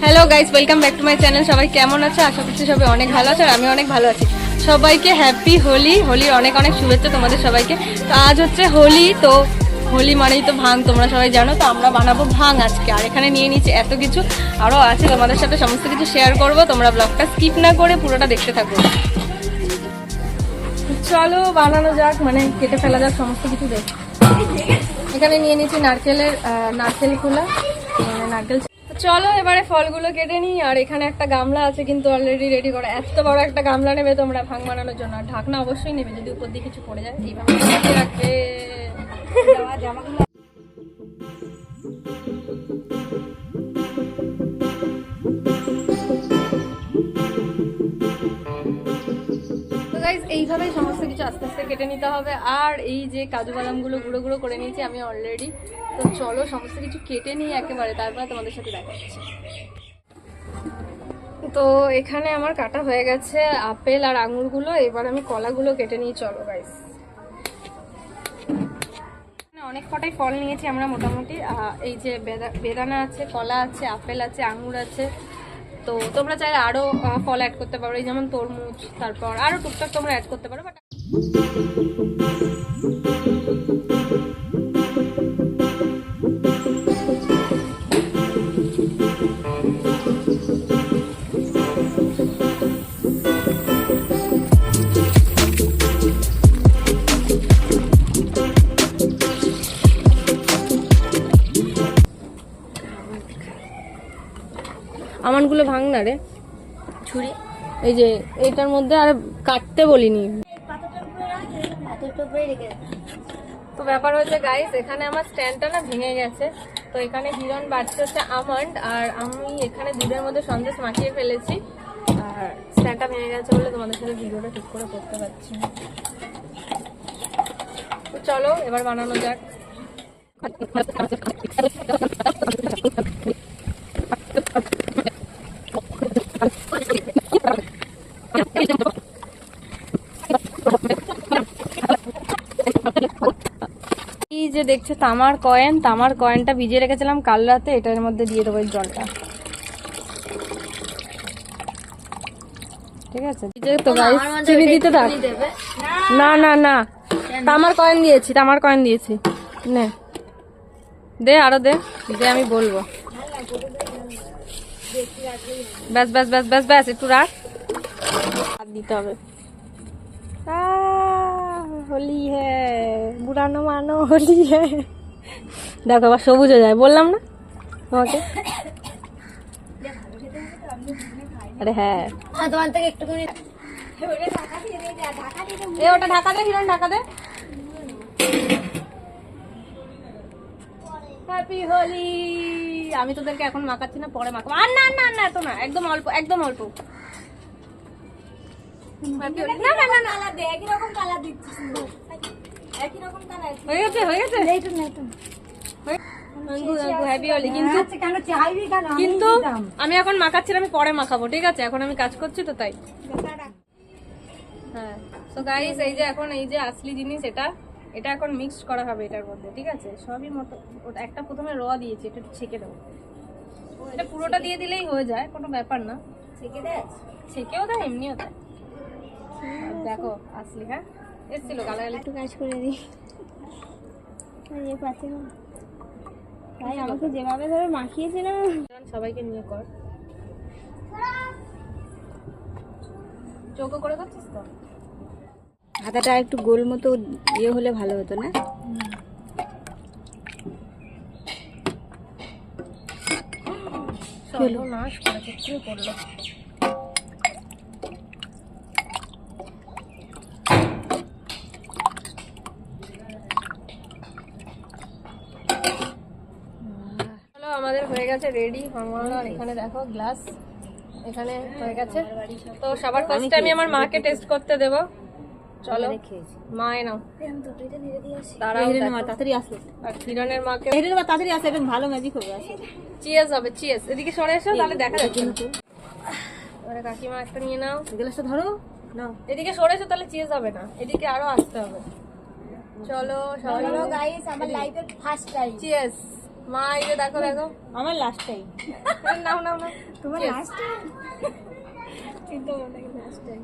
Hello guys, welcome back to my channel. সবাই কেমন আছে? আশা করছি সবাই অনেক ভালো আছে আর আমি অনেক ভালো আছি। সবাইকে হ্যাপি হোলি। হোলির অনেক অনেক শুভেচ্ছা তোমাদের সবাইকে। তো আজ হচ্ছে হোলি, তো হোলি মানেই তো ভাং, তোমরা সবাই জানো। তো আমরা বানাবো ভাং আজকে, আর এখানে নিয়ে নিচ্ছি এত কিছু, আরও আছে তোমাদের সাথে সমস্ত কিছু শেয়ার করবো। তোমরা ব্লগটা স্কিপ না করে পুরোটা দেখতে থাকো। চলো বানানো যাক, মানে কেটে ফেলা যাক সমস্ত কিছু। দেখ এখানে নিয়ে নিচ্ছি নারকেল খোলা, মানে নারকেল। চলো এবারে ফলগুলো কেটে নিই। আর এখানে একটা গামলা আছে কিন্তু অলরেডি রেডি করা। এত বড় একটা গামলা নেবে তোমরা ভাং বানানোর জন্য, আর ঢাকনা অবশ্যই নেবে, যদি উপর দিয়ে কিছু পড়ে যায় এইভাবে রাখবে। এইভাবেই সমস্ত কিছু আস্তে আস্তে কেটে নিতে হবে। আর এই যে কাজু বাদামগুলো গুঁড়ো গুঁড়ো করে নিয়েছি আমি অলরেডি। তো চলো সমস্ত কিছু কেটে নিই একেবারে, তারপরে তোমাদের সাথে দেখাচ্ছি। তো এখানে আমার কাটা হয়ে গেছে আপেল আর আঙুরগুলো। এবার আমি কলাগুলো কেটে নিই। চলো গাইস, অনেক কটাই ফল নিয়েছি আমরা মোটামুটি। এই যে বেদানা আছে, কলা আছে, আপেল আছে, আঙুর আছে। তো তোমরা চাইলে আরো ফল অ্যাড করতে পারো, এই যেমন তরমুজ, তারপর আরো টুকটাক তোমরা অ্যাড করতে পারো। বাট আমানগুলো ভাঙ না রে ছুরি, এই যে এইটার মধ্যে। আর কাটতে বলিনি। তো ব্যাপার হচ্ছে গাইস, এখানে আমার স্ট্যান্ডটা না ভেঙে গেছে। তো এখানে হিরণ বাড়ছে হচ্ছে আমন্ড, আর আমি এখানে দুধের মধ্যে সন্দেশ মাখিয়ে ফেলেছি। আর স্ট্যান্ডটা ভেঙে গেছে বলে তোমাদের সাথে ভিডিওটা ঠিক করে করতে পারছি না। তো চলো এবার বানানো যাক। এই যে দেখছো তামার কয়েনটা ভিজিয়ে রেখেছিলাম কাল রাতে, এটার মধ্যে দিয়ে দেবো এই জলটা। ঠিক আছে, তো গাইস চিনি দিতে থাক। না না না, তামার কয়েন দিয়েছি নে, দে আরো দে, আমি বলবো। ব্যাস ব্যাস ব্যাস ব্যাস ব্যাস, একটু রাখ, হাত দিতে হবে। হোলি হ্যাঁ, বুড়া না মানো, হোলি হ্যাঁ। দেখো আবার সবুজ হয়ে যায়, বললাম না তোমাকে। আরে হ্যাঁ, তোমার থেকে একটুখানি ওটা ঢাকা দে, হিরণ ঢাকা দে। হ্যাপি হোলি। আমি তোদেরকে এখন মাখাচ্ছি না, পরে মাখাবো। আর না না না, তো না, একদম অল্প, একদম অল্প। কিন্তু আমি এখন মাখাচ্ছি, আমি পরে মাখাবো। ঠিক আছে, এখন আমি কাজ করছি তো তাই। হ্যাঁ, তো গাইস এই যে এখন এই যে আসলি জিনিস, এটা এখন মিক্সড করা হবে এটার মধ্যে। ঠিক আছে, সবই মতো। ওটা একটা প্রথমে র দিয়েছি, এটা একটু ছেঁকে দেবো। এটা পুরোটা দিয়ে দিলেই হয়ে যায়, কোনো ব্যাপার না। ছেঁকেও দেয়, এমনিও দেয়। দেখো আসলি, হ্যাঁ এসছিল গালাগালি। একটু কাজ করে দিই, তাই আমাকে যেভাবে ধরে মাখিয়েছিলাম। সবাইকে নিয়ে কর, চৌকো করে করছিস তো। হাতাটা একটু গোল মতো ইয়ে হলে ভালো হতো না? সর্বনাশ করেছে, কি করলো? আমাদের হয়ে গেছে রেডি ভাঙানো। আর এখানে দেখো গ্লাস, এখানে হয়ে গেছে। তো সবার ফার্স্টে আমি আমার মাকে টেস্ট করতে দেবো। চলো মা নাও, তাড়াতাড়ি আসো। আর হিরণের মাকে তাড়াতাড়ি আসে, এখন ভালো ম্যাজিক হবে। চিয়ার্স হবে, চিয়ার্স। এদিকে সরে এসো, তাহলে দেখা যাচ্ছে। এবারে কাকিমা একটা নিয়ে নাও, গ্লাসটা ধরো নাও। এদিকে সরে এসো, তাহলে চিয়ার্স হবে না, এদিকে আরো আসতে হবে। চলো সবাই, গাইস, আমার লাইফের ফার্স্ট টাইম। চিয়ার্স। মা এই যে দেখো দেখো আমার লাস্ট টাইম। নাও নাও নাও তোমার Cheers. লাস্ট টাইম, কিন্তু লাস্ট টাইম।